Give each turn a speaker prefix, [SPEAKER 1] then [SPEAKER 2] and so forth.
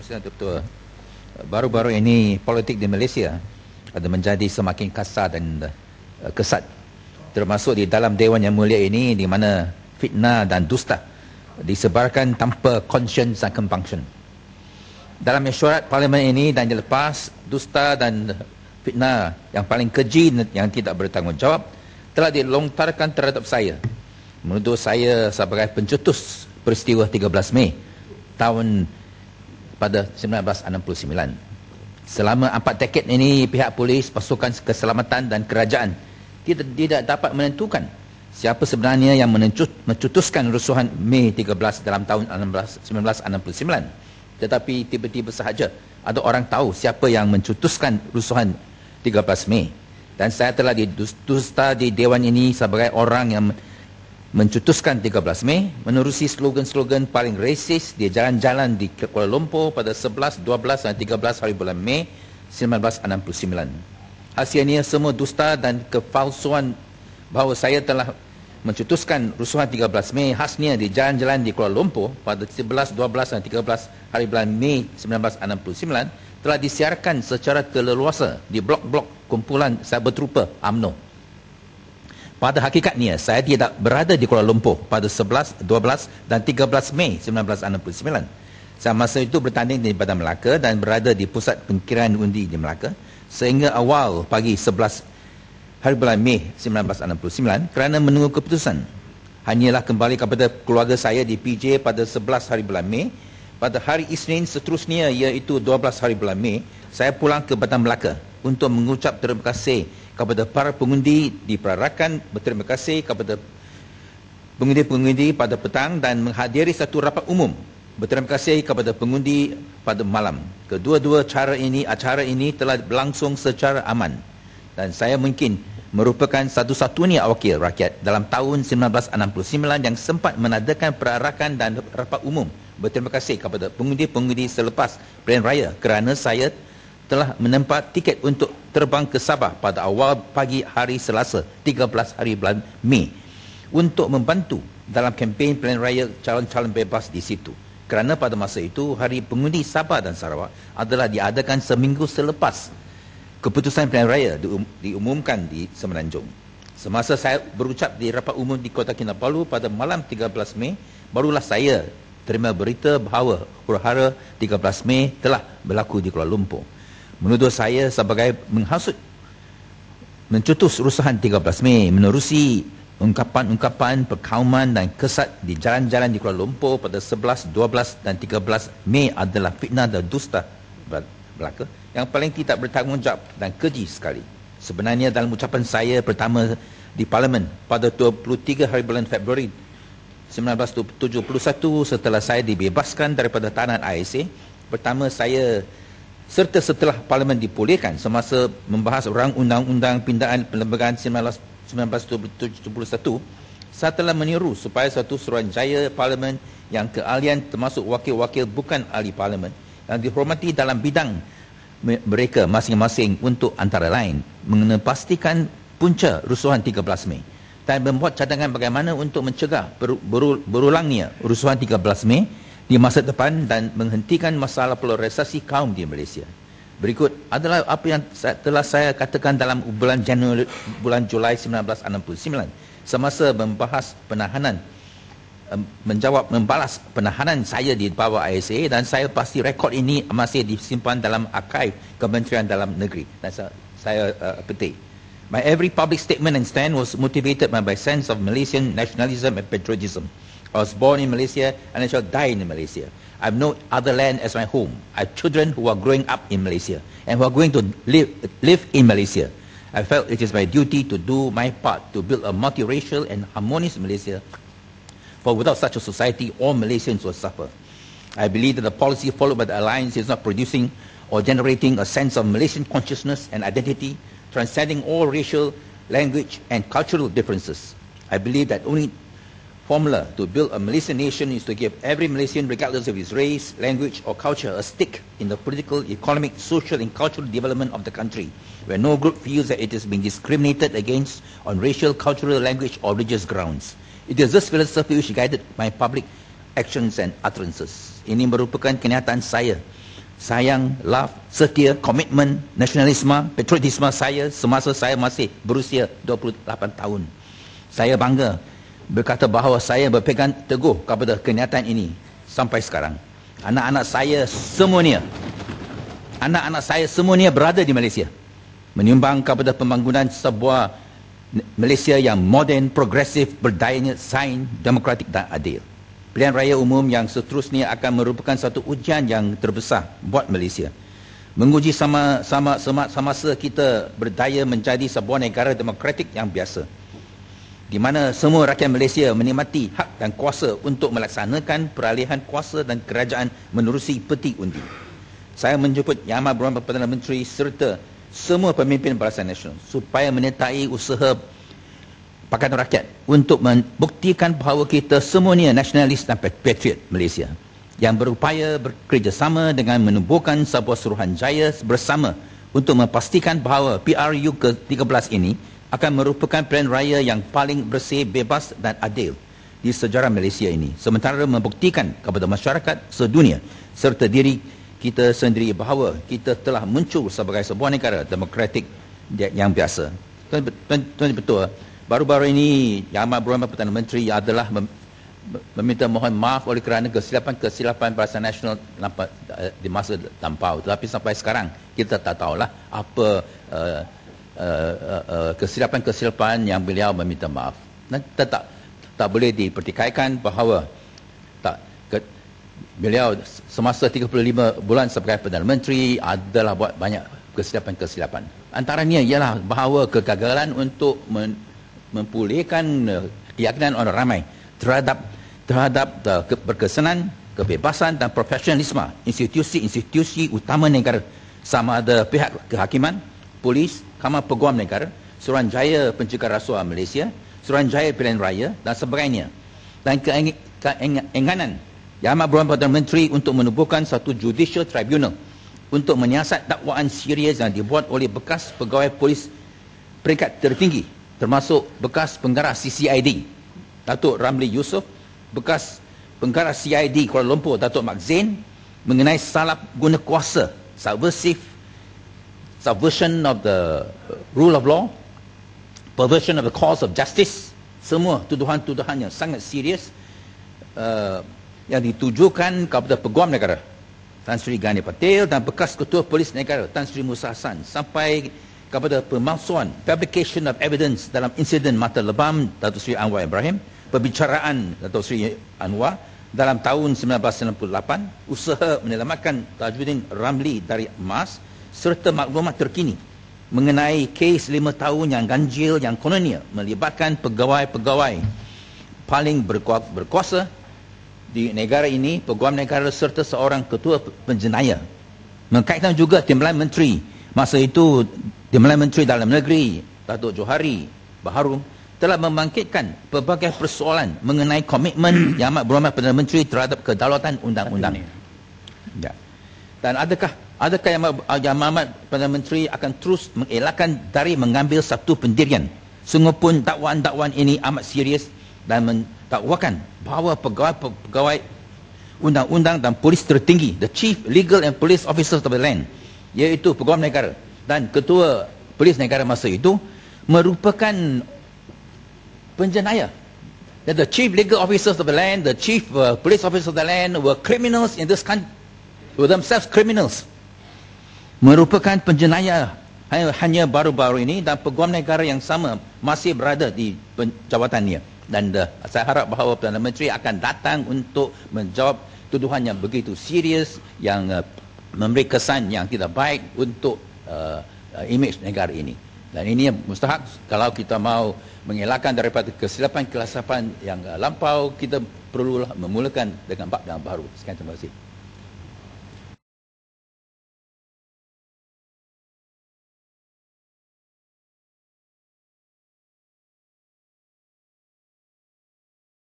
[SPEAKER 1] Terima kasih, Dr. Baru-baru ini politik di Malaysia ada menjadi semakin kasar dan kesat, termasuk di dalam Dewan Yang Mulia ini, di mana fitnah dan dusta disebarkan tanpa conscience dan compunction. Dalam mesyuarat parlimen ini dan yang lepas, dusta dan fitnah yang paling keji yang tidak bertanggungjawab telah dilontarkan terhadap saya, menuduh saya sebagai pencetus peristiwa 13 Mei tahun pada 1969. Selama 4 dekad ini, pihak polis, pasukan keselamatan dan kerajaan tidak dapat menentukan siapa sebenarnya yang mencetuskan rusuhan Mei 13 dalam tahun 1969. Tetapi tiba-tiba sahaja ada orang tahu siapa yang mencetuskan rusuhan 13 Mei. Dan saya telah didusta di Dewan ini sebagai orang yang mencetuskan 13 Mei, menerusi slogan-slogan paling resis di jalan-jalan di Kuala Lumpur pada 11, 12 dan 13 hari bulan Mei 1969. Hasilnya semua dusta dan kepalsuan bahawa saya telah mencetuskan rusuhan 13 Mei khasnya di jalan-jalan di Kuala Lumpur pada 11, 12 dan 13 hari bulan Mei 1969 telah disiarkan secara keleluasa di blok-blok kumpulan sahabat rupa UMNO. Pada hakikatnya, saya tidak berada di Kuala Lumpur pada 11, 12 dan 13 Mei 1969. Saya masa itu bertanding di Bandar Melaka dan berada di pusat pengkiraan undi di Melaka sehingga awal pagi 11 hari bulan Mei 1969 kerana menunggu keputusan. Hanyalah kembali kepada keluarga saya di PJ pada 11 hari bulan Mei. Pada hari Isnin seterusnya, iaitu 12 hari bulan Mei, saya pulang ke Bandar Melaka untuk mengucap terima kasih kepada para pengundi di perarakan, berterima kasih kepada pengundi-pengundi pada petang dan menghadiri satu rapat umum. Berterima kasih kepada pengundi pada malam. Kedua-dua acara ini telah berlangsung secara aman dan saya mungkin merupakan satu-satunya wakil rakyat dalam tahun 1969 yang sempat menadakan perarakan dan rapat umum. Berterima kasih kepada pengundi-pengundi selepas pilihan raya kerana saya telah menempat tiket untuk terbang ke Sabah pada awal pagi hari Selasa 13 hari bulan Mei untuk membantu dalam kempen pilihan raya calon-calon bebas di situ. Kerana pada masa itu hari pengundi Sabah dan Sarawak adalah diadakan seminggu selepas keputusan pilihan raya diumumkan di Semenanjung. Semasa saya berucap di rapat umum di Kota Kinabalu pada malam 13 Mei, barulah saya terima berita bahawa huru-hara 13 Mei telah berlaku di Kuala Lumpur. Menuduh saya sebagai menghasut mencetus rusuhan 13 Mei, menerusi ungkapan-ungkapan perkauman dan kesat di jalan-jalan di Kuala Lumpur pada 11, 12 dan 13 Mei adalah fitnah dan dusta belaka yang paling tidak bertanggungjawab dan keji sekali. Sebenarnya dalam ucapan saya pertama di Parlimen pada 23 hari bulan Februari 1971 setelah saya dibebaskan daripada tahanan ISA, pertama saya serta setelah Parlimen dipulihkan semasa membahas rang undang-undang pindaan perlembagaan 1971, saya telah meniru supaya satu Suruhanjaya Parlimen yang keahlian termasuk wakil-wakil bukan ahli Parlimen yang dihormati dalam bidang mereka masing-masing untuk antara lain mengepastikan punca rusuhan 13 Mei dan membuat cadangan bagaimana untuk mencegah berulangnya rusuhan 13 Mei di masa depan dan menghentikan masalah polarisasi kaum di Malaysia. Berikut adalah apa yang telah saya katakan dalam bulan Julai 1969 semasa membahas penahanan, membalas penahanan saya di bawah ISA, dan saya pasti rekod ini masih disimpan dalam arkaif Kementerian Dalam Negeri dan saya petik. My every public statement and stand was motivated by my sense of Malaysian nationalism and patriotism. I was born in Malaysia and I shall die in Malaysia. I have no other land as my home. I have children who are growing up in Malaysia and who are going to live in Malaysia. I felt it is my duty to do my part to build a multiracial and harmonious Malaysia, for without such a society, all Malaysians will suffer. I believe that the policy followed by the Alliance is not producing or generating a sense of Malaysian consciousness and identity, transcending all racial, language and cultural differences. I believe that only formula to build a Malaysian nation is to give every Malaysian, regardless of his race, language or culture, a stake in the political, economic, social and cultural development of the country, where no group feels that it is being discriminated against on racial, cultural, language or religious grounds. It is this philosophy which guided my public actions and utterances. Ini merupakan kenyataan saya sayang, love, setia, komitmen, nasionalisme, patriotisme saya semasa saya masih berusia 28 tahun. Saya bangga berkata bahawa saya berpegang teguh kepada kenyataan ini sampai sekarang. Anak-anak saya semuanya berada di Malaysia, menyumbang kepada pembangunan sebuah Malaysia yang moden, progresif, berdaya sains, demokratik dan adil. Pilihan raya umum yang seterusnya akan merupakan satu ujian yang terbesar buat Malaysia. Menguji semasa kita berdaya menjadi sebuah negara demokratik yang biasa, di mana semua rakyat Malaysia menikmati hak dan kuasa untuk melaksanakan peralihan kuasa dan kerajaan menerusi peti undi. Saya menjemput Yang Amat Berhormat Perdana Menteri serta semua pemimpin Barisan Nasional supaya menyertai usaha Pakatan Rakyat untuk membuktikan bahawa kita semuanya nasionalis dan patriot Malaysia yang berupaya bekerjasama dengan menubuhkan sebuah Suruhanjaya bersama untuk memastikan bahawa PRU ke-13 ini akan merupakan pilihan raya yang paling bersih, bebas dan adil di sejarah Malaysia ini, sementara membuktikan kepada masyarakat sedunia serta diri kita sendiri bahawa kita telah muncul sebagai sebuah negara demokratik yang biasa. Tuan betul, baru-baru ini Yang Amat Berhormat Perdana Menteri adalah meminta mohon maaf oleh kerana kesilapan Barisan Nasional di masa lampau. Tetapi sampai sekarang kita tak tahulah apa kesilapan yang beliau meminta maaf. Dan tak boleh dipertikaikan bahawa beliau semasa 35 bulan sebagai Perdana Menteri adalah buat banyak kesilapan-kesilapan. Antaranya ialah bahawa kegagalan untuk memulihkan keyakinan orang ramai terhadap berkesanan, kebebasan dan profesionalisme institusi utama negara, sama ada pihak kehakiman, polis, Kamar Peguam Negara, Suruhanjaya Pencegahan Rasuah Malaysia, Suruhanjaya Pilihan Raya dan sebagainya. Dan keinginan Yang Amat Berhormat Perdana Menteri untuk menubuhkan satu judicial tribunal untuk menyiasat dakwaan serius yang dibuat oleh bekas pegawai polis peringkat tertinggi, termasuk bekas pengarah CCID Datuk Ramli Yusof, bekas pengarah CID Kuala Lumpur Datuk Mak Zain, mengenai salah guna kuasa, subversion of the rule of law, perversion of the cause of justice, semua tuduhan-tuduhan yang sangat serius yang ditujukan kepada Peguam Negara Tan Sri Gani Patil dan bekas Ketua Polis Negara Tan Sri Musa Hassan, sampai kepada pemalsuan, fabrication of evidence dalam insiden mata lebam Datuk Sri Anwar Ibrahim, perbicaraan Datuk Sri Anwar dalam tahun 1998, usaha menyelamatkan Tajuddin Ramli dari emas, serta maklumat terkini mengenai kes 5 tahun yang ganjil yang kononnya melibatkan pegawai-pegawai paling berkuasa di negara ini, Peguam Negara serta seorang ketua penjenayah. Berkaitan juga Timbalan Menteri masa itu, Timbalan Menteri Dalam Negeri Datuk Johari Bahru telah membangkitkan pelbagai persoalan mengenai komitmen Yang Amat Berhormat Perdana Menteri terhadap kedaulatan undang-undang. Ya. Dan adakah Yang Amat Perdana Menteri akan terus mengelakkan dari mengambil satu pendirian? Sungguh pun dakwaan-dakwaan ini amat serius dan mendakwakan bahawa pegawai undang-undang dan polis tertinggi, the Chief Legal and Police Officers of the land, iaitu Peguam Negara dan Ketua Polis Negara masa itu, merupakan penjenayah. The Chief Legal Officers of the land, the Chief Police Officers of the land were criminals in this country, were themselves criminals. Merupakan penjenayah hanya baru-baru ini, dan Peguam Negara yang sama masih berada di jawatannya. Dan saya harap bahawa Perdana Menteri akan datang untuk menjawab tuduhan yang begitu serius yang memberi kesan yang tidak baik untuk imej negara ini. Dan ini mustahak kalau kita mahu mengelakkan daripada kesilapan yang lampau, kita perlulah memulakan dengan bab yang baru. Sekian, terima kasih.